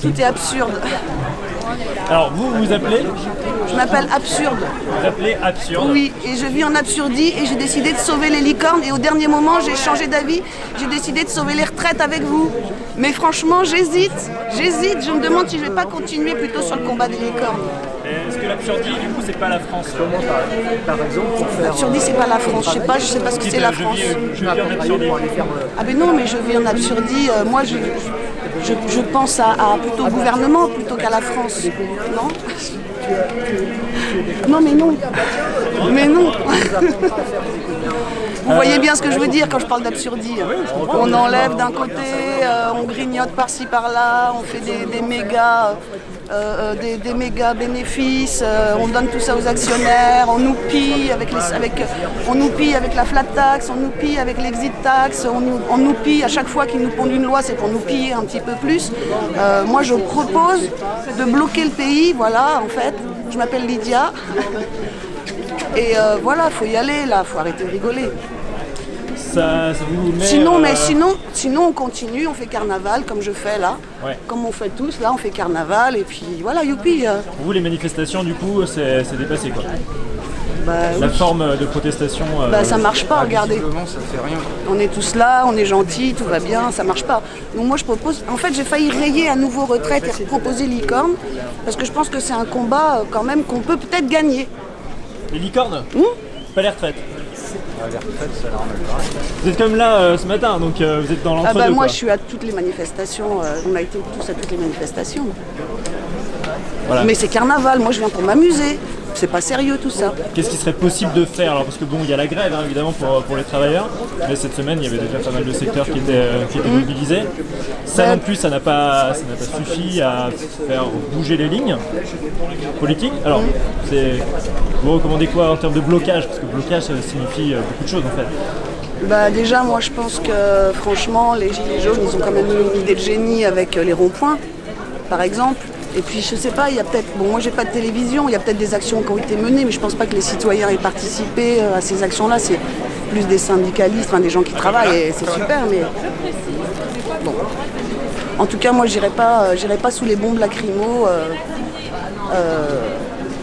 Tout est absurde. Alors vous vous appelez? Je m'appelle Absurde. Vous appelez Absurde? Oui, et je vis en Absurdie et j'ai décidé de sauver les licornes et au dernier moment j'ai changé d'avis. J'ai décidé de sauver les retraites avec vous. Mais franchement j'hésite. Je me demande si je vais pas continuer plutôt sur le combat des licornes. Est-ce que l'Absurdie du coup c'est pas la France? Comment par exemple pour faire... L'Absurdie c'est pas la France, je sais pas ce que c'est la France. Je vis en Absurdie. Ah ben non, mais je vis en Absurdie, moi je pense à plutôt au gouvernement plutôt qu'à la France. Non? Non mais non. Mais non. Vous voyez bien ce que je veux dire quand je parle d'absurdie. On enlève d'un côté, on grignote par-ci par-là, on fait des méga bénéfices, on donne tout ça aux actionnaires, on nous pille avec la flat tax, on nous pille avec l'exit tax, on nous pille à chaque fois qu'ils nous pondent une loi, c'est pour nous piller un petit peu plus. Moi je propose de bloquer le pays, voilà en fait. Je m'appelle Lydia. Et voilà, faut y aller là, faut arrêter de rigoler. Ça vous met, Sinon on continue, on fait carnaval comme je fais là, ouais. Comme on fait tous là, on fait carnaval et puis voilà, youpi. Pour vous les manifestations du coup c'est dépassé quoi? La Oui. forme de protestation. Ça marche pas, regardez. Ça fait rien. On est tous là, on est gentils, tout va bien, ça marche pas. Donc moi je propose, en fait j'ai failli rayer à nouveau retraite et proposer licorne, parce que je pense que c'est un combat quand même qu'on peut peut-être gagner. Les licornes? Pas les retraites. Les retraites, ça leur met pas. Vous êtes comme là ce matin, donc vous êtes dans l'entre-deux. Moi quoi. je suis à toutes les manifestations, on a été tous à toutes les manifestations. Voilà. Mais c'est carnaval, moi je viens pour m'amuser. C'est pas sérieux tout ça. Qu'est-ce qui serait possible de faire? Alors parce que bon, il y a la grève hein, évidemment pour les travailleurs, mais cette semaine il y avait déjà pas mal de secteurs qui étaient mobilisés. Ça non plus, ça n'a pas suffi à faire bouger les lignes politiques. Alors, vous recommandez quoi en termes de blocage? Parce que blocage ça signifie beaucoup de choses en fait. Déjà moi je pense que franchement les gilets jaunes ils ont quand même eu une idée de génie avec les ronds-points par exemple. Et puis je sais pas, il y a peut-être, moi j'ai pas de télévision, il y a peut-être des actions qui ont été menées, mais je pense pas que les citoyens aient participé à ces actions-là. C'est plus des syndicalistes, des gens qui travaillent et c'est super, mais bon. En tout cas moi j'irai pas sous les bombes lacrymo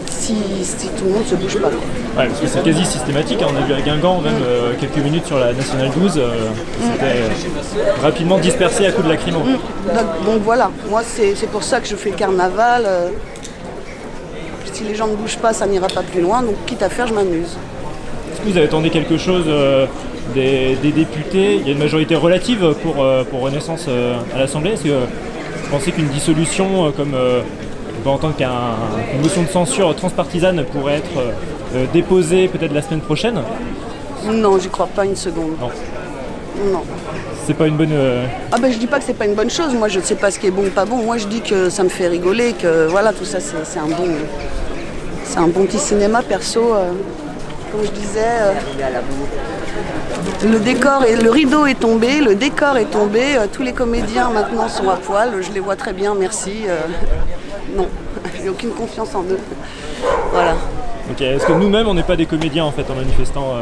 si tout le monde se bouge pas. Ouais, parce que c'est quasi systématique, hein. On a vu à Guingamp même quelques minutes sur la Nationale 12, c'était rapidement dispersé à coups de lacrymo. Donc voilà, moi c'est pour ça que je fais le carnaval. Si les gens ne bougent pas, ça n'ira pas plus loin, donc quitte à faire, je m'amuse. Est-ce que vous avez attendu quelque chose des députés? Il y a une majorité relative pour Renaissance à l'Assemblée. Est-ce que vous pensez qu'une dissolution comme on peut entendre qu'une motion de censure transpartisane pourrait être déposée peut-être la semaine prochaine? Non, j'y crois pas une seconde. Non. C'est pas une bonne... Je dis pas que c'est pas une bonne chose, moi je ne sais pas ce qui est bon ou pas bon, moi je dis que ça me fait rigoler, que voilà, tout ça c'est un bon petit cinéma perso, comme je disais, le rideau est tombé, le décor est tombé, tous les comédiens maintenant sont à poil, je les vois très bien, merci, non, j'ai aucune confiance en eux, voilà. Ok, est-ce que nous-mêmes on n'est pas des comédiens en fait en manifestant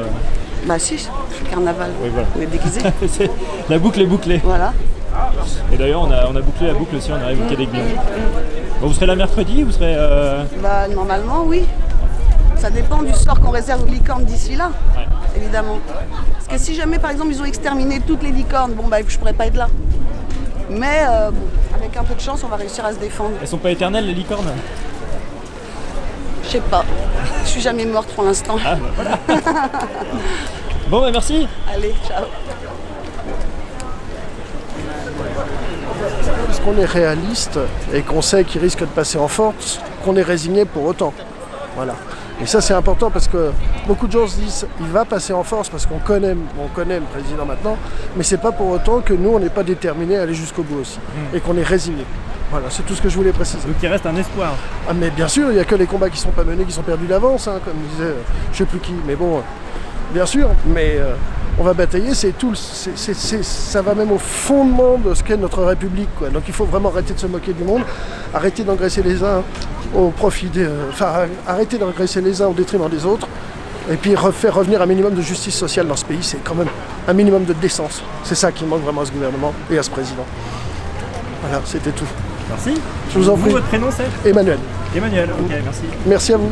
Si, je suis carnaval, oui, voilà. On est déguisés. La boucle est bouclée. Voilà. Et d'ailleurs on a bouclé la boucle aussi, on arrive au Quai des Glions. Bon, vous serez là mercredi, vous serez... Normalement oui. Ça dépend du sort qu'on réserve aux licornes d'ici là, évidemment. Parce que si jamais par exemple ils ont exterminé toutes les licornes, je pourrais pas être là. Mais avec un peu de chance on va réussir à se défendre. Elles sont pas éternelles les licornes? Je sais pas. Je suis jamais morte pour l'instant. Voilà. Bon merci. Allez, ciao. Parce qu'on est réaliste et qu'on sait qu'il risque de passer en force, qu'on est résigné pour autant. Voilà. Et ça c'est important parce que beaucoup de gens se disent il va passer en force parce qu'on connaît le président maintenant, mais c'est pas pour autant que nous on n'est pas déterminés à aller jusqu'au bout aussi et qu'on est résigné. Voilà, c'est tout ce que je voulais préciser. Donc il reste un espoir. Ah mais bien sûr, il n'y a que les combats qui sont pas menés, qui sont perdus d'avance, comme disait je sais plus qui, mais bon, bien sûr, mais on va batailler, ça va même au fondement de ce qu'est notre République, quoi. Donc il faut vraiment arrêter de se moquer du monde, arrêter d'engraisser les uns au profit arrêter d'engraisser les uns au détriment des autres, et puis faire revenir un minimum de justice sociale dans ce pays, c'est quand même un minimum de décence. C'est ça qui manque vraiment à ce gouvernement et à ce président. Voilà, c'était tout. Merci. Je vous en prie. Votre prénom c'est Emmanuel, Emmanuel, ok, merci. merci à vous.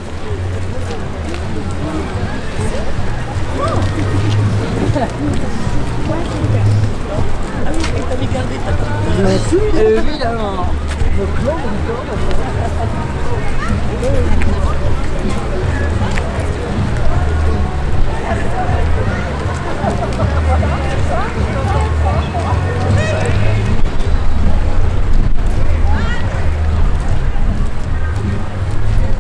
Évidemment.